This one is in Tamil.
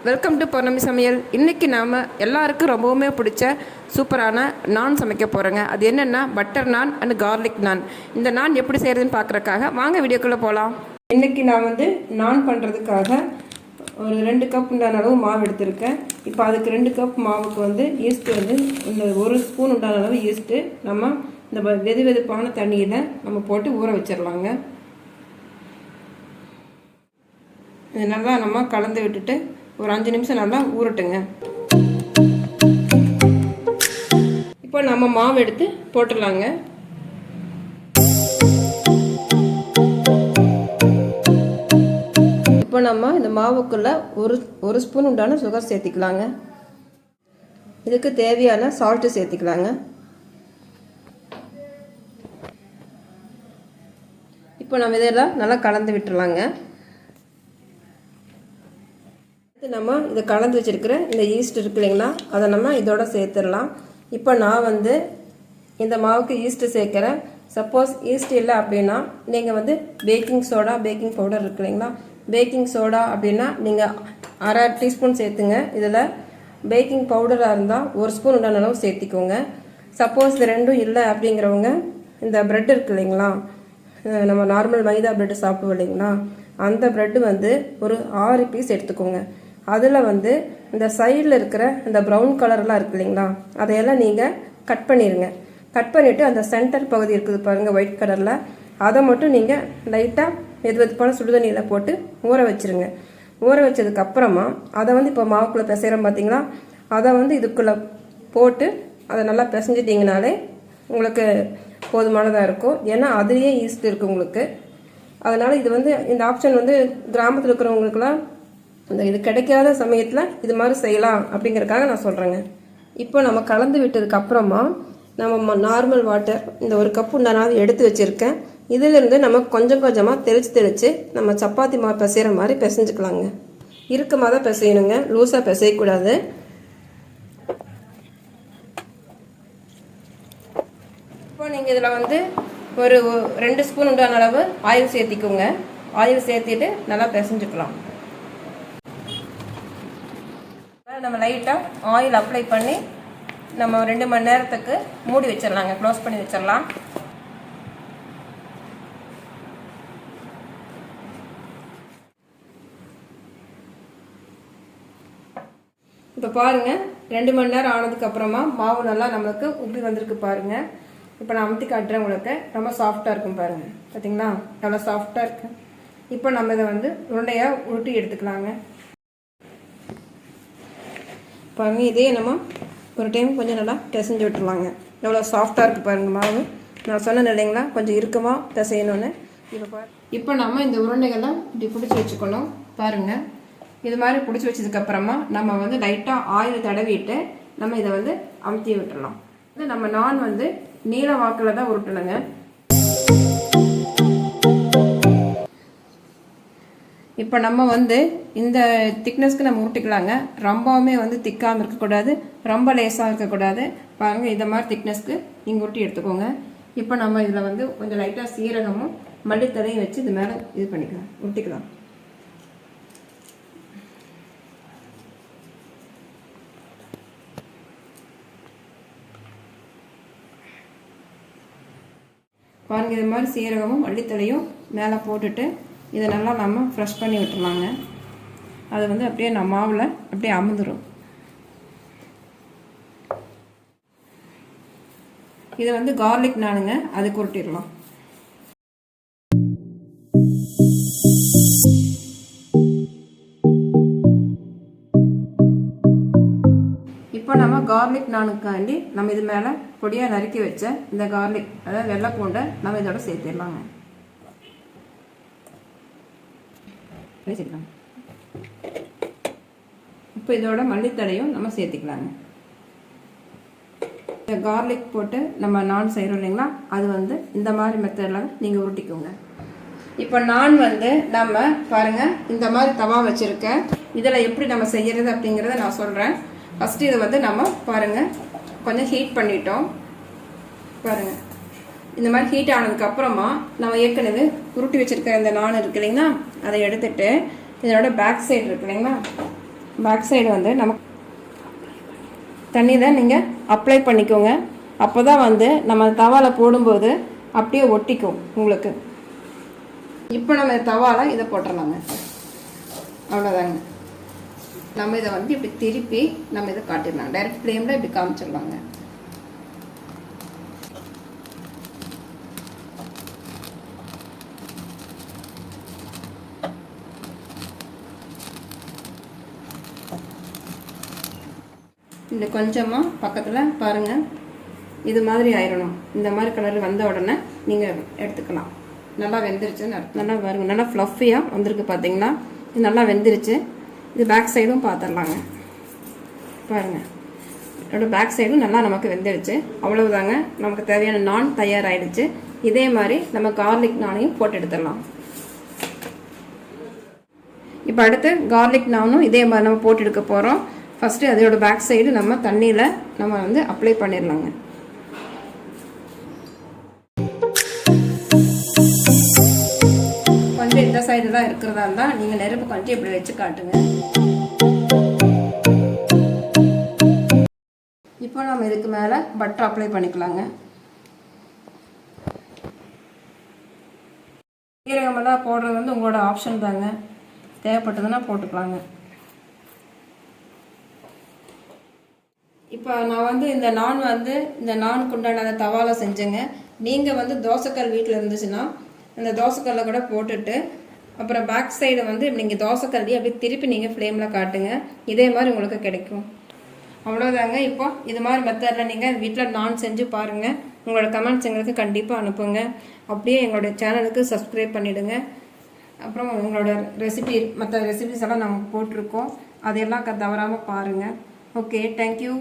வெல்கம் டு பௌர்ணமி சமையல். இன்றைக்கி நாம் எல்லாருக்கும் ரொம்பவுமே பிடிச்ச சூப்பரான நான் சமைக்க போகிறோங்க. அது என்னென்னா பட்டர் நான் அண்ட் கார்லிக் நான். இந்த நான் எப்படி செய்கிறதுன்னு பார்க்குறக்காக வாங்க வீடியோக்குள்ளே போகலாம். இன்றைக்கி நான் நான் பண்ணுறதுக்காக ஒரு 2 கப் உண்டான அளவு மாவு எடுத்திருக்கேன். இப்போ அதுக்கு 2 கப் மாவுக்கு ஈஸ்ட்டு இந்த 1 ஸ்பூன் உண்டான அளவு ஈஸ்ட்டு நம்ம இந்த வெதுவெதுப்பான தண்ணியில் நம்ம போட்டு ஊற வச்சிடலாங்க. இது நல்லா நம்ம கலந்து விட்டுட்டு ஒரு 5 நிமிஷம் நல்லா ஊறட்டுங்க. இப்போ நம்ம மாவு எடுத்து போட்டுடலாங்க. இப்போ நம்ம இந்த மாவுக்குள்ள ஒரு ஸ்பூன் உண்டான சுகர் சேர்த்திக்கலாங்க. இதுக்கு தேவையான சால்ட்டு சேர்த்திக்கலாங்க. இப்போ நம்ம இதெல்லாம் நல்லா கலந்து விட்டுறலாங்க. நம்ம இதை கலந்து வச்சுருக்கிற இந்த ஈஸ்ட் இருக்கு இல்லைங்களா, அதை நம்ம இதோட சேர்த்துடலாம். இப்போ நான் இந்த மாவுக்கு ஈஸ்ட்டு சேர்க்குறேன். சப்போஸ் ஈஸ்ட் இல்லை அப்படின்னா நீங்கள் பேக்கிங் சோடா, பேக்கிங் பவுடர் இருக்கு இல்லைங்களா, பேக்கிங் சோடா அப்படின்னா நீங்கள் அரை டீஸ்பூன் சேர்த்துங்க. இதில் பேக்கிங் பவுடராக இருந்தால் 1 ஸ்பூன் உண்டான அளவு சேர்த்திக்கோங்க. சப்போஸ் இது ரெண்டும் இல்லை அப்படிங்கிறவங்க இந்த ப்ரெட் இருக்கு இல்லைங்களா, நம்ம நார்மல் மைதா ப்ரெட்டு சாப்பிடுவோம் இல்லைங்களா, அந்த ப்ரெட்டு ஒரு 6 பீஸ் எடுத்துக்கோங்க. அதில் இந்த சைடில் இருக்கிற இந்த ப்ரௌன் கலர்லாம் இருக்கு இல்லைங்களா, அதையெல்லாம் நீங்கள் கட் பண்ணிடுங்க. கட் பண்ணிவிட்டு அந்த சென்டர் பகுதி இருக்குது பாருங்கள் ஒயிட் கலரில், அதை மட்டும் நீங்கள் லைட்டாக வெதுவெதுப்பான சுடுதண்ணியில் போட்டு ஊற வச்சுருங்க. ஊற வச்சதுக்கப்புறமா அதை இப்போ மாவுக்குள்ளே பிசைகிறோம் பார்த்தீங்களா, அதை இதுக்குள்ளே போட்டு அதை நல்லா பிசைஞ்சிட்டிங்கனாலே உங்களுக்கு போதுமானதாக இருக்கும். ஏன்னா அதுலேயே ஈஸ்ட் இருக்குது உங்களுக்கு. அதனால் இது இந்த ஆப்ஷன் கிராமத்தில் இருக்கிறவங்களுக்குலாம் இது கிடைக்காத சமயத்தில் இது மாதிரி செய்யலாம் அப்படிங்கிறதுக்காக நான் சொல்கிறேங்க. இப்போ நம்ம கலந்து விட்டதுக்கப்புறமா நம்ம நார்மல் வாட்டர் இந்த 1 கப்பு நான் எடுத்து வச்சுருக்கேன். இதிலிருந்து நம்ம கொஞ்சம் கொஞ்சமாக தெளித்து நம்ம சப்பாத்தி மாவு பிசைகிற மாதிரி பிசைஞ்சுக்கலாங்க. இறுக்கமாக தான் பிசையணுங்க, லூஸாக பிசையக்கூடாது. இப்போ நீங்கள் இதில் ஒரு 2 ஸ்பூன் உண்டான அளவு ஆயில் சேர்த்திக்கோங்க. ஆயில் சேர்த்திட்டு நல்லா பிசைஞ்சுக்கலாம். நம்ம லைட்டாக ஆயில் அப்ளை பண்ணி நம்ம 2 மணி நேரத்துக்கு மூடி வச்சிடலாங்க, க்ளோஸ் பண்ணி வச்சிடலாம். இப்போ பாருங்கள் 2 மணி நேரம் ஆனதுக்கு அப்புறமா மாவு நல்லா நம்மளுக்கு உப்பி வந்திருக்கு பாருங்கள். இப்போ நான் அமுத்தி காட்டுறேன் உங்களுக்கு. ரொம்ப சாஃப்டாக இருக்கும் பாருங்கள், பார்த்தீங்களா எவ்வளோ சாஃப்டாக இருக்கு. இப்போ நம்ம இதை உருண்டையாக உருட்டி எடுத்துக்கலாங்க. பாருங்க, இதே நம்ம ஒரு டைம் கொஞ்சம் நல்லா பிசைஞ்சு விட்டுருவாங்க. எவ்வளோ சாஃப்டாக இருக்குது பாருங்கள் மாவு. நான் சொன்னேன் இல்லைங்களா கொஞ்சம் இறுக்கமாக பிசையணும்னு. இப்போ நம்ம இந்த உருண்டைகள்லாம் இப்படி பிடிச்சி வச்சுக்கணும் பாருங்கள். இது மாதிரி பிடிச்சி வச்சதுக்கப்புறமா நம்ம லைட்டாக ஆயில் தடவிட்டு நம்ம இதை அமுத்தி விட்டுடலாம். நம்ம நான் நீல வாக்கில் தான் உருட்டணுங்க. இப்போ நம்ம இந்த திக்னஸ்க்கு நம்ம உருட்டிக்கலாங்க. ரொம்பவுமே திக்காமல் இருக்கக்கூடாது, ரொம்ப லேஸாக இருக்கக்கூடாது. பாருங்கள், இந்த மாதிரி திக்னஸ்க்கு நீங்கள் உருட்டி எடுத்துக்கோங்க. இப்போ நம்ம இதில் கொஞ்சம் லைட்டாக சீரகமும் மல்லித்தலையும் வச்சு இது மேலே இது பண்ணிக்கலாம், உருட்டிக்கலாம். பாருங்கள், இது மாதிரி சீரகமும் மல்லித்தலையும் மேலே போட்டுட்டு இதை நல்லா நம்ம ஃப்ரெஷ் பண்ணி விட்டுருலாங்க. அது அப்படியே நம்ம மாவில் அப்படியே அமுந்துடும். இது கார்லிக் நானுங்க, அதுக்கு உருட்டிடலாம். இப்போ நம்ம கார்லிக் நானுக்காண்டி நம்ம இது மேலே பொடியாக நறுக்கி வச்ச இந்த கார்லிக், அதாவது வெள்ளை பூண்டை நம்ம இதோட சேர்த்திடலாங்க. இப்போ இதோட மல்லித்தலையும் நம்ம சேர்த்திக்கலாங்க. இந்த கார்லிக் போட்டு நம்ம நான் செய்கிறோம் இல்லைங்களா, அது இந்த மாதிரி மெத்தடில் நீங்கள் உருட்டிக்கோங்க. இப்போ நான் நம்ம பாருங்கள் இந்த மாதிரி தவா வச்சுருக்கேன். இதில் எப்படி நம்ம செய்கிறது அப்படிங்கிறத நான் சொல்கிறேன். ஃபஸ்ட்டு இது நம்ம பாருங்கள் கொஞ்சம் ஹீட் பண்ணிட்டோம் பாருங்கள். இந்த மாதிரி ஹீட் ஆனதுக்கப்புறமா நம்ம ஏற்கனவே உருட்டி வச்சுருக்க இந்த நான் இருக்கு இல்லைங்களா, அதை எடுத்துட்டு இதனோட பேக் சைடு இருக்கு இல்லைங்களா, பேக் சைடு வந்து நம்ம தண்ணியை நீங்கள் அப்ளை பண்ணிக்கோங்க. அப்போ தான் வந்து நம்ம தவாவில் போடும்போது அப்படியே ஒட்டிக்கும் உங்களுக்கு. இப்போ நம்ம தவாவில் இதை போட்டுடலாங்க. அவ்வளோதாங்க. நம்ம இதை வந்து இப்படி திருப்பி நம்ம இதை காட்டிடலாம். டைரக்ட் ஃப்ளேமில் இப்படி காமிச்சிடலாங்க. இந்த கொஞ்சமாக பக்கத்தில் பாருங்கள், இது மாதிரி ஆயிடணும். இந்த மாதிரி கலர் வந்த உடனே நீங்கள் எடுத்துக்கலாம். நல்லா வெந்துருச்சுன்னு நல்லா பாருங்கள், நல்லா ஃப்ளஃபியாக வந்திருக்கு பார்த்தீங்களா. இது நல்லா வெந்துருச்சு. இது பேக் சைடும் பார்த்துடலாங்க. பாருங்கள், இதோட பேக் சைடும் நல்லா நமக்கு வெந்துருச்சு. அவ்வளவுதாங்க, நமக்கு தேவையான நான் தயாராகிடுச்சு. இதே மாதிரி நம்ம கார்லிக் நானையும் போட்டு எடுத்துடலாம். இப்போ அடுத்து கார்லிக் நானும் இதே மாதிரி நம்ம போட்டு எடுக்க போகிறோம். ஃபஸ்ட்டு அதோட பேக் சைடு நம்ம தண்ணியில் நம்ம வந்து அப்ளை பண்ணிடலாங்க. கொஞ்சம் இந்த சைடு தான் இருக்கிறதா இருந்தால் நீங்கள் நெருப்பு கொஞ்சம் இப்படி வச்சு காட்டுங்க. இப்போ நம்ம இதுக்கு மேலே பட்டர் அப்ளை பண்ணிக்கலாங்க. சீரகமெல்லாம் போடுறது வந்து உங்களோட ஆப்ஷன் தாங்க. தேவைப்பட்டதுன்னா போட்டுக்கலாங்க. இப்போ நான் வந்து இந்த நானுக்கு உண்டான அந்த தவாவில் செஞ்சேங்க. நீங்கள் வந்து தோசைக்கல் வீட்டில் இருந்துச்சுன்னா அந்த தோசைக்கல்லை கூட போட்டுட்டு அப்புறம் பேக் சைடை வந்து நீங்கள் தோசைக்கல்லையே அப்படியே திருப்பி நீங்கள் ஃப்ளேமில் காட்டுங்க. இதே மாதிரி உங்களுக்கு கிடைக்கும். அவ்வளோதாங்க. இப்போ இது மாதிரி மெத்தடில் நீங்கள் வீட்டில் நான் செஞ்சு பாருங்கள். உங்களோட கமெண்ட்ஸ் எங்களுக்கு கண்டிப்பாக அனுப்புங்க. அப்படியே எங்களுடைய சேனலுக்கு சப்ஸ்கிரைப் பண்ணிவிடுங்க. அப்புறம் உங்களோட மற்ற ரெசிபிஸ் எல்லாம் நம்ம போட்டிருக்கோம், அதையெல்லாம் தவறாமல் பாருங்கள். Okay, thank you.